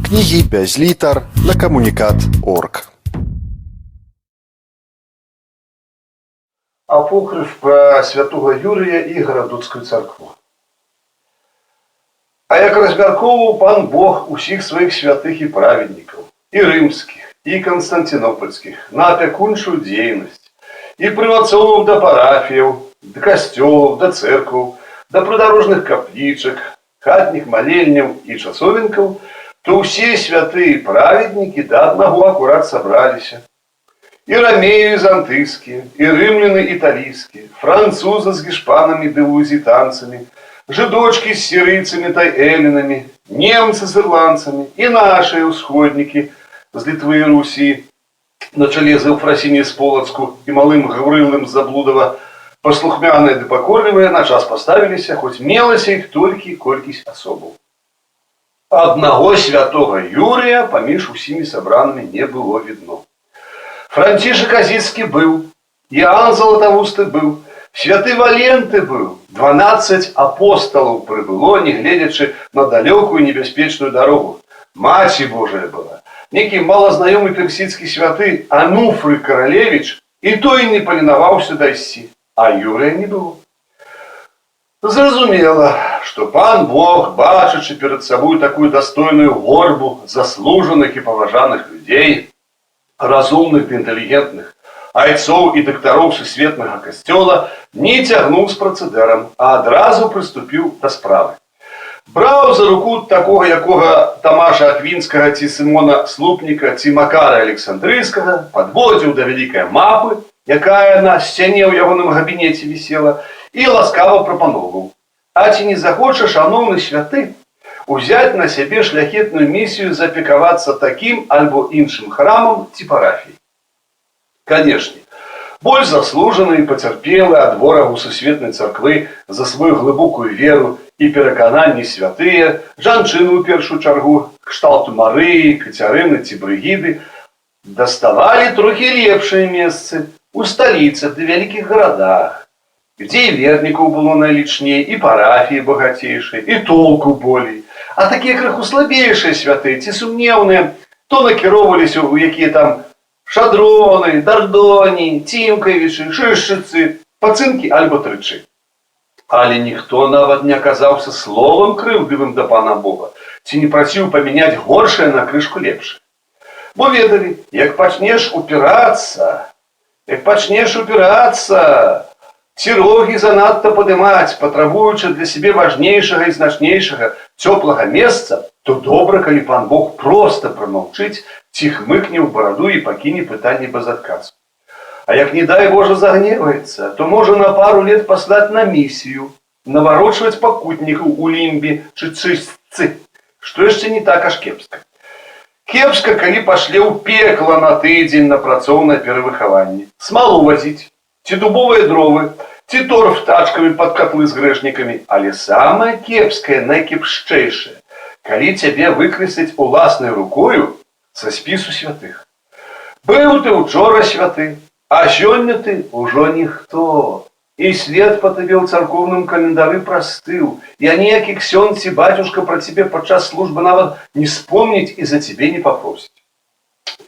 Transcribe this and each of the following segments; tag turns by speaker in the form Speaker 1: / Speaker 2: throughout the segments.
Speaker 1: Кнігі без літар на камунікат.орг.
Speaker 2: Апокрыф про святого Юрия и Городоцкую церкву. А як размяркоўваў пан Бог усіх сваіх святых і праведнікаў, і рымскіх, і канстантинопольскіх, на апякунчую дзейнасць, і прымацоўваў да парафіяў, да касцёлаў, да церкваў, да прыдарожных каплічак, хатніх малельняў і часовенкаў, то ўсе святыя праведнікі да аднаго акурат сабраліся. І рамеі візантыйскія, і рымляны італійскія, французы з гішпанамі ды лузітанцамі, жидочки з сірыйцамі та эллінамі, немцы з ірландцамі і нашыя ўсходнікі з Літвы і Русі, на чале з Еўфрасіняй з Полацку і малым Гаврылам з Заблудова, паслухмяныя ды пакорлівыя на час паставіліся, хоць мелася іх толькі колькасць асобаў. Аднаго святого Юрія паміж усімі сабранымі не было відно. Францішак Азійскі быў, Іоанн Златавусты быў, святы Валенты быў, 12 апосталаў прыбыло, не гледзячы на далёкую небяспечную дарогу. Маці Божая была, некі малазнаёмы персідскі святы Ануфрый Каралевіч, і той не паленаваўся дайсці, а Юрыя не было. Зразумела, што пан Бог, бачачы перад сабой такую дастойную горбу заслужаных і паважаных людзей, разумных ды інтэлігентных, айцоў і дактароў сусветнага касцёла, не цягнуў з працэдэрам, а адразу прыступіў да справы. Браў за руку такога, якога Тамаша Аквінскага ці Сымона Слупніка ці Макара Александрыйскага, падводзіў да вялікай мапы, якая на сцяне ў ягоным габінеце вісела, і ласкава прапаноўваў: а ці не захоча, шаноўны святы, узяць на сябе шляхетную місію запекавацца такім альбо іншым храмам ці парафіяй? Канешне, больш заслужаны і пацярпелы ад ворагу сусветнай царквы за сваю глыбокую веру і перакананні святыя, жанчыны ў першую чаргу, кшталту Марыі, Кацярыны ці Брыгіды, даставалі трохі лепшыя месцы у сталіцах ды вялікіх гарадах, дзе і вернікаў было найлічней, і парафіі багацейшыя, і толку болей. А такія крыху слабейшыя святыя ці сумнеўныя, то накіроўваліся ў якія там Шадроны, Дардоні, Цімкавічы, Шышчыцы, Пацынкі альбо Трычы. Але ніхто нават не аказаўся словам крыўдывым да пана Бога, ці не прасіў памяняць горшае на крышку лепшае. Бо ведалі, як пачнеш упірацца, ці рогі занадта падымаць, патрабуючы для сябе важнейшага і значнейшага цёплага месца, то добра, калі пан Бог проста прамаўчыць, ці хмыкне ў бараду і пакіне пытанне без адказу. А як, не дай Божа, загневаецца, то можа на пару лет паслаць на місію, наварочваць пакутнікаў у лімбе чи чыстцы, што яшчэ не так аж кепска. Кепска, калі пашле ў пекла на тыдзень на працоўнае перавыхаванне, смалу вазіць, ці дубовыя дровы, ці торф тачкамі пад катлы з грэшнікамі, але самае кепскае, найкепшчэйшае, калі цябе выкрэсляць уласнай рукою са спісу святых. Быў ты учора святы, а сёння ты ўжо ніхто, і след па табе ў царкоўным календары прастыў, і аніякі ксёндз ці бацюшка пра цябе падчас службы нават не спомніць і за цябе не папросіць.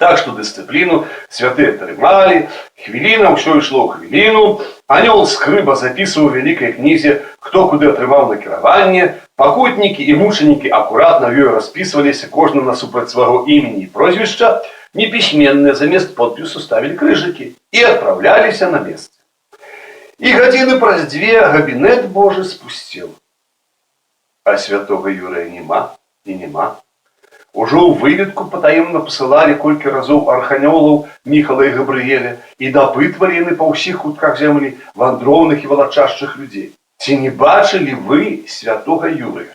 Speaker 2: Так што дысцыпліну святыя трымалі, хвіліна ўсё ішло ў хвіліну, анёл скрыба запісваў у вялікай кнізе, хто куды атрымаў накіраванне, пакутнікі і мучанікі акуратна ў ёй распісваліся, кожны насупраць свайго імені і прозвішча, непісьменныя замест подпісу ставілі крыжыкі і адпраўляліся на месцы. І гадзіны праз 2 габінет Божы спусцеў. А святога Юрыя няма і няма. Ужо ў выведку патаемна пасылалі колькі разоў арханёлаў Міхала і Габрыеля і дапытвалі яны па ўсіх кутках зямлі вандроўных і валачашчых людзей. Ці не бачылі вы святога Юрыя?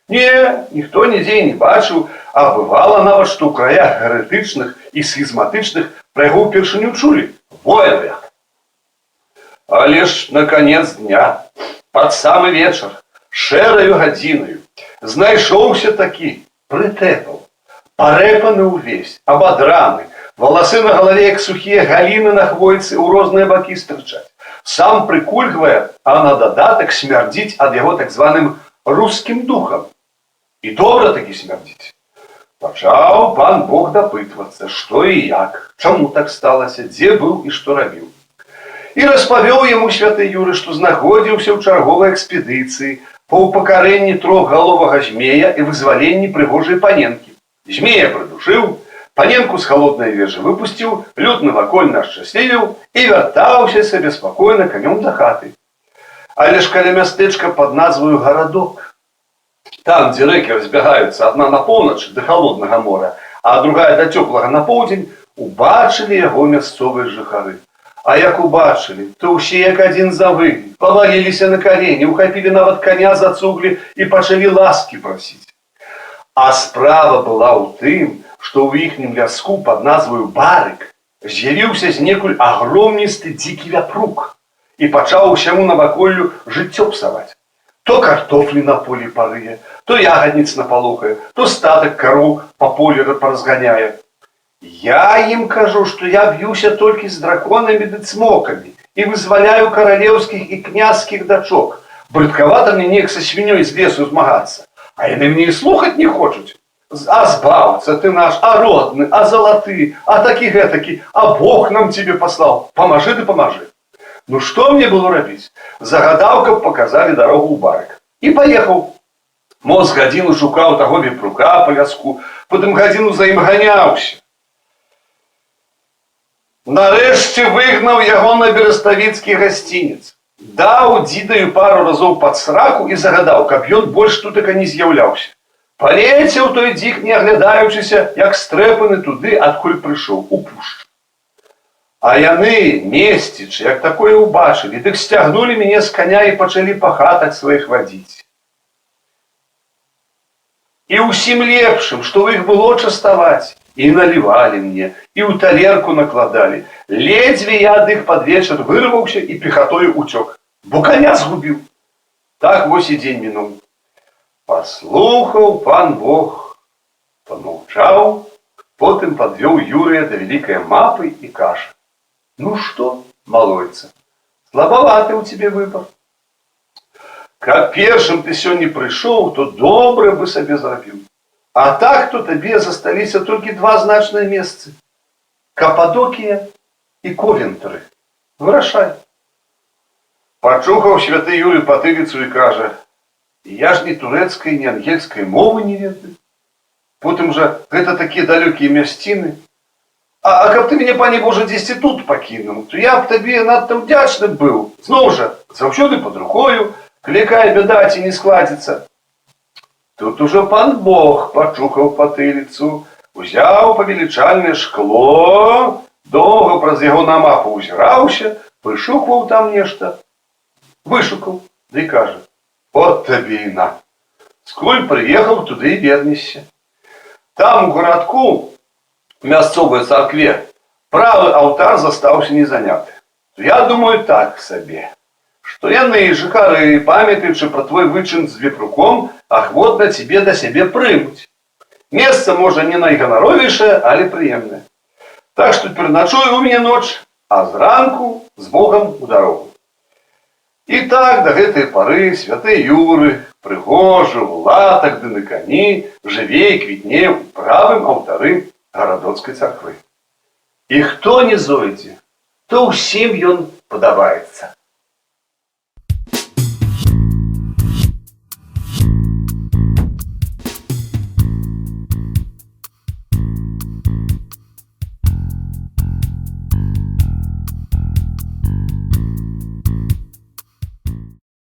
Speaker 2: Не, ніхто нідзе не бачыў, а бывала нават, што ў краях геретычных і схізматычных пра яго ўпершыню чулі. Воевая. Але ж на канец дня, пад самы вечар, шэраю гадзінаю, знайшоўся такі, прытэпаў, парэпаны ўвесь, абадраны, валасы на галаве, як сухія галіны на хвойцы, ў розныя бакі стырчаць. Сам прыкульгвае, а на дадатак смярдзіць ад яго так званым рускім духам. І добра такі смярдзіць. Пачаў пан Бог дапытвацца, што і як, чаму так сталася, дзе быў і што рабіў. І распавёў яму святы Юры, што знаходзіўся ў чарговай экспедыцыі па ўпакарэнні трохгаловага змея і вызваленні прыгожай паненкі. Змея прыдушыў, паненку з халоднай вежы выпусціў, люд навакольна ашчаслівіў і вяртаўся сабе спакойна канём да хаты. Але ж каля мястэчка пад назваю Гарадок, там, дзе рэкі разбягаюцца адна на поўнач да халоднага мора, а другая да цёплага на поўдзень, убачылі яго мясцовыя жыхары. А як убачылі, то ўсе як адзін завылі, паваліліся на калені, ухапілі нават каня за цуглі і пачалі ласкі прасіць. А справа была ў тым, што ў іхнім ляску пад назваю Барык з'явіўся знекуль агромністы дзікі вяпрук і пачаў усяму наваколлю жыццё псаваць. То картофлі на полі парые, то ягадніц напалохае, то статак кароў па полі паразганяе. Я ім кажу, што я б'юся толькі з драконамі ды цмокамі і вызваляю каралеўскіх і князскіх дачок. Брыдкавата мне неяк са свінёй з лесу змагацца, а яны мне і слухаць не хочуць. А збаўца ты наш, а родны, а залаты, а такі-гэтакі, а Бог нам цябе паслаў, памажы ды памажы. Ну што мне было рабіць? Загадаў, каб паказалі дарогу ў Барык. І паехаў. Мо з гадзіну шукаў таго вепрука па ляску, потым гадзіну за ім ганяўся. Нарэшце выгнаў яго на бераставіцкі гасцінец. Даў дзідаю пару разоў пад сраку і загадаў, каб ён больш тутака не з'яўляўся. Палецеў той дзік, не аглядаючыся, як стрэпаны туды, адкуль прыйшоў, у пушчу. А яны, месцічы, як такое ўбачылі, дык сцягнулі мяне з каня і пачалі па хатах сваіх вадзіць. І ўсім лепшым, што ў іх было частаваць, і налівалі мне, і ў талерку накладалі. Ледзьве я ад іх пад вечар вырваўся і пехатою уцёк, бо каня згубіў. Так вось і дзень мінуў. Паслухаў пан Бог, памаўчаў, потым падвёў Юрыя да вялікай мапы і кажа: ну што, малойца, слабаваты ў цябе выбар. Каб першым ты сёння прыйшоў, то добра бы сабе зрабіў. А так, то табе засталіся толькі два значныя месцы: Кападокія і Ковентры. Вырашай. Пачухаў святы Юрый патыліцу і кажа: я ж ні турэцкай, ні ангельскай мовы не ведаю. Потым жа гэта такія далёкія мясціны. А каб ты мяне, пане Божа, дзесьці тут пакінуў, то я б табе надта ўдзячны быў. Зноў жа, заўсёды пад рукою, калі якая бяда ці не складзецца. Тут ужо пан Бог пачухаў патыліцу, узяў павелічальнае шкло, доўга праз яго на мапу ўзіраўся, вышукваў там нешта, вышукаў, ды кажа: от табе і на. Скуль прыехаў, туды і вернешся. Там у гарадку, в мясцовай царкве, правы алтар застаўся незаняты. Я думаю так сабе, што яны, жыхары, памятаючы пра твой вычын з вепруком, ахвотна цябе да сябе прымуць. Месца, можа, не найганаровейшае, але прыемнае. Так што пераначуй у мяне ноч, а зранку з Богам у дарогу. І так да гэтай пары святы Юры, прыгожы, у латах ды на кані, жыве і квітне ў правым алтары гарадоцкай царквы. І хто не зойдзе, то ўсім ён падабаецца.